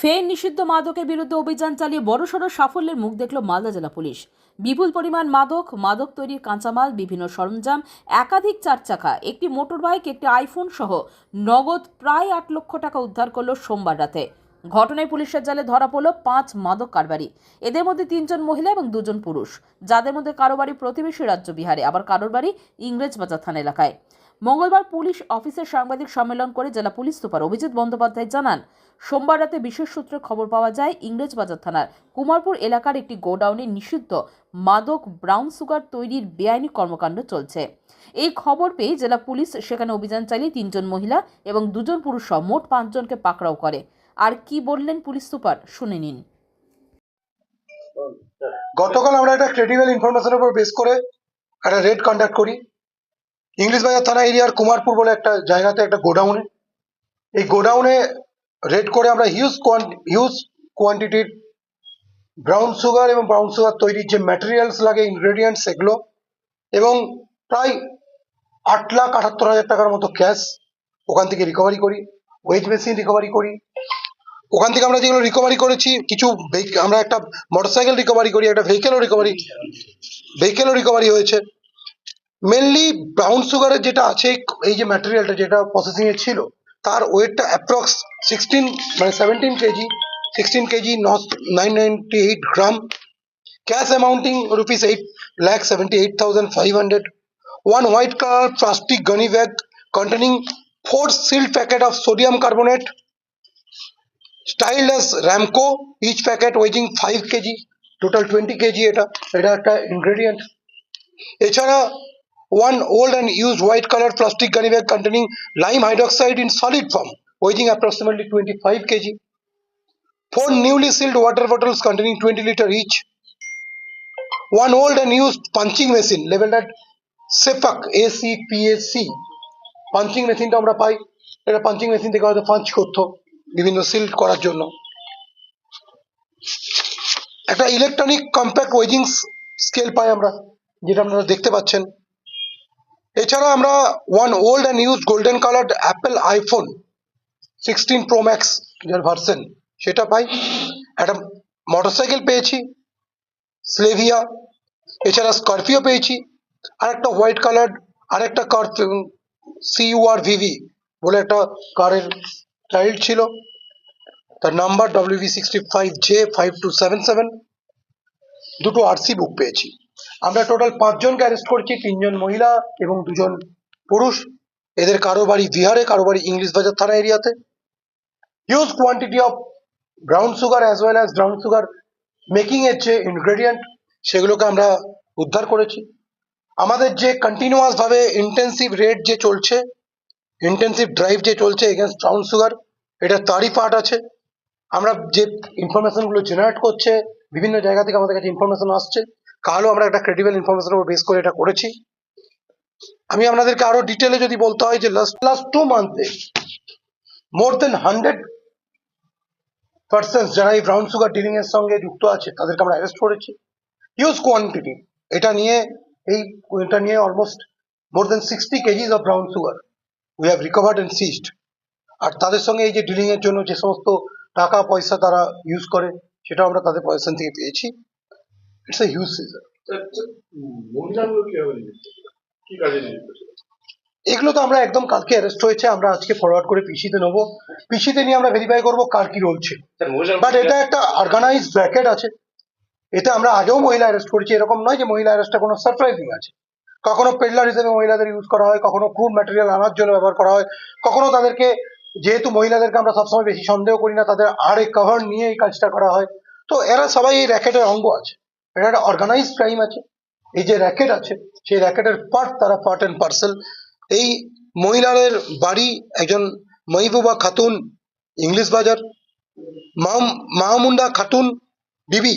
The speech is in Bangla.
ফের নিষিদ্ধ মাদকের বিরুদ্ধে অভিযান চালিয়ে বড়সড় সাফল্যের মুখ দেখল মালদা জেলা পুলিশ। বিপুল পরিমাণ মাদক তৈরির কাঁচামাল, বিভিন্ন সরঞ্জাম, একাধিক চারচাকা, একটি মোটরবাইক, একটি আইফোন সহ নগদ প্রায় ৮ লক্ষ টাকা উদ্ধার করল সোমবার রাতে। ঘটনায় পুলিশের জালে ধরা পড়ল ৫ মাদক কারবারি। এদের মধ্যে ৩ জন মহিলা এবং ২ জন পুরুষ, যাদের মধ্যে কারো বাড়ি প্রতিবেশী রাজ্য বিহারে, আবার কারোর বাড়ি ইংরেজবাজার থানা এলাকায়। মঙ্গলবার পুলিশ অফিসের সাংবাদিক সম্মেলন করে জেলা পুলিশ সুপার অভিজিৎ বন্দ্যোপাধ্যায় জানান, সোমবার রাতে বিশেষ সূত্রে খবর পাওয়া যায় ইংরেজবাজার থানার কুমারপুর এলাকার একটি গোডাউনে নিষিদ্ধ মাদক ব্রাউন সুগার তৈরির বেআইনি কর্মকাণ্ড চলছে। এই খবর পেয়ে জেলা পুলিশ সেখানে অভিযান চালিয়ে ৩ জন মহিলা এবং ২ জন পুরুষ সহ মোট ৫ জনকে পাকড়াও করে। আর কি বললেন পুলিশ সুপার, শুনে নিন। গতকাল আমরা একটা ক্রেডিবল ইনফরমেশনের উপর বেস করে একটা রেড কন্ডাক্ট করি ইংলিশবাজার থানা এরিয়ার কুমারপুর বলে একটা জায়গাতে, একটা গোডাউনে। এই গোডাউনে রেড করে আমরা হিউজ কোয়ান্টিটির ব্রাউন সুগার এবং ব্রাউন সুগার তৈরির যে ম্যাটেরিয়ালস লাগে, ইনগ্রেডিয়েন্টস, এগুলো এবং প্রায় ৮,৭৮,০০০ টাকার মতো ক্যাশ ওখান থেকে রিকভারি করি। ওয়েজ মেশিন রিকভারি করি। ওখান থেকে আমরা যেগুলো রিকভারি করেছি, কিছু আমরা একটা মোটরসাইকেল রিকভারি করি, একটা ভেহিকেলও রিকভারি হয়েছে। মেনলি ব্রাউন সুগারের যেটা আছে, এই যে ম্যাটেরিয়ালটা যেটা প্রসেসিং এ ছিল, তার ওয়েটটা approx 16 KG 998 gram, cash amounting rupees 8,78,500, one white color plastic gunny bag containing 4 sealed packet of sodium carbonate styled as Ramco, each packet weighing 5 kg, total 20 kg এটা একটা ইনগ্রেডিয়েন্ট। এছাড়া one old and used white color plastic gunny bag containing lime hydroxide in solid form, weighing approximately 25 kg, 4 newly sealed water bottles containing 20 liter each, one old and used punching machine labeled at CEPAC, ACPAC, punching মেশিনটা আমরা পাই। এটা পাঞ্চিং মেশিন থেকে হয়তো পাঞ্চ করতো বিভিন্ন সিল করার জন্য। একটা ইলেকট্রনিক কম্প্যাক্ট ওয়েজিং স্কেল পাই আমরা, যেটা আপনারা দেখতে পাচ্ছেন। এছাড়া আমরা one old and used golden colored Apple iPhone 16 Pro Max যার ভার্সন, সেটা পাই। একটা মোটরসাইকেল পেয়েছি স্লেভিয়া, এছাড়া স্করপিও পেয়েছি, আর একটা হোয়াইট কালার আরেকটা কার CURVV বলে একটা কারের চাইল্ড ছিল, তার নাম্বার WV65J5277, দুটো RC বুক পেয়েছি। আমরা টোটাল 5 জনকে অ্যারেস্ট করেছি, 3 জন মহিলা এবং 2 জন পুরুষ। এদের কারো বাড়ি বিহারে, কারো বাড়ি ইংলিশবাজার থানা এরিয়াতে। Huge quantity of brown sugar as well as brown sugar making এর যে ইনগ্রেডিয়েন্ট, সেগুলোকে আমরা উদ্ধার করেছি। আমাদের যে কন্টিনিউয়াস ভাবে ইন্টেন্সিভ রেড যে চলছে, ইন্টেন্সিভ ড্রাইভ যে চলছে এগেনস্ট ব্রাউন সুগার, এটা তারই পার্ট আছে। আমরা যে ইনফরমেশনগুলো জেনারেট করছে, বিভিন্ন জায়গা থেকে আমাদের কাছে ইনফরমেশন আসছে, কালও আমরা একটা ক্রেডিবল ইনফরমেশনের উপর বেস করে এটা করেছি। আমি আপনাদেরকে আরো ডিটেলে যদি বলতে হয় যে লাস্ট 2 মান্থে মোর দেন 100 পার্সন যারা এই ব্রাউন সুগার ডিলিং এর সঙ্গে যুক্ত আছে, তাদেরকে আমরা অ্যারেস্ট করেছি। হিউজ কোয়ান্টিটি এটা নিয়ে almost more than 60 kgs of brown sugar we have recovered and seized. আর তাদের সঙ্গে এই যে ডিলিং এর জন্য যে সমস্ত টাকা পয়সা তারা ইউজ করে, সেটা আমরা তাদের পয়সা থেকে পেয়েছি। It's a huge season. এগুলো তো আমরা একদম কালকে অ্যারেস্ট হয়েছে, আমরা আজকে ফরওয়ার্ড করে পিসিতে নেবো। পিসিতে নিয়ে আমরা ভেরিফাই করবো কার কি রোল ছিল। বাট এটা একটা অর্গানাইজড র্যাকেট আছে। এতে আমরা আগেও মহিলা অ্যারেস্ট করেছি, এরকম নয় যে মহিলা অ্যারেস্টটা কোনো সারপ্রাইজিং আছে। কখনো পেডলার হিসেবে মহিলাদের ইউজ করা হয়, কখনো ক্রুড ম্যাটেরিয়াল আনার জন্য ব্যবহার করা হয়, কখনো তাদেরকে, যেহেতু মহিলাদেরকে আমরা সবসময় বেশি সন্দেহ করি না, তাদের আড়ে কভার নিয়ে এই কাজটা করা হয়। তো এরা সবাই এই র্যাকেটের অঙ্গ আছে। এটা একটা অর্গানাইজড ক্রাইম আছে। এই যে র্যাকেট আছে, সেই র্যাকেটের তারা পার্ট অ্যান্ড পার্সেল। এই মহিলাদের বাড়ি একজন মহিবুবা খাতুন ইংলিশ বাজার, মাহমুদা খাতুন বিবি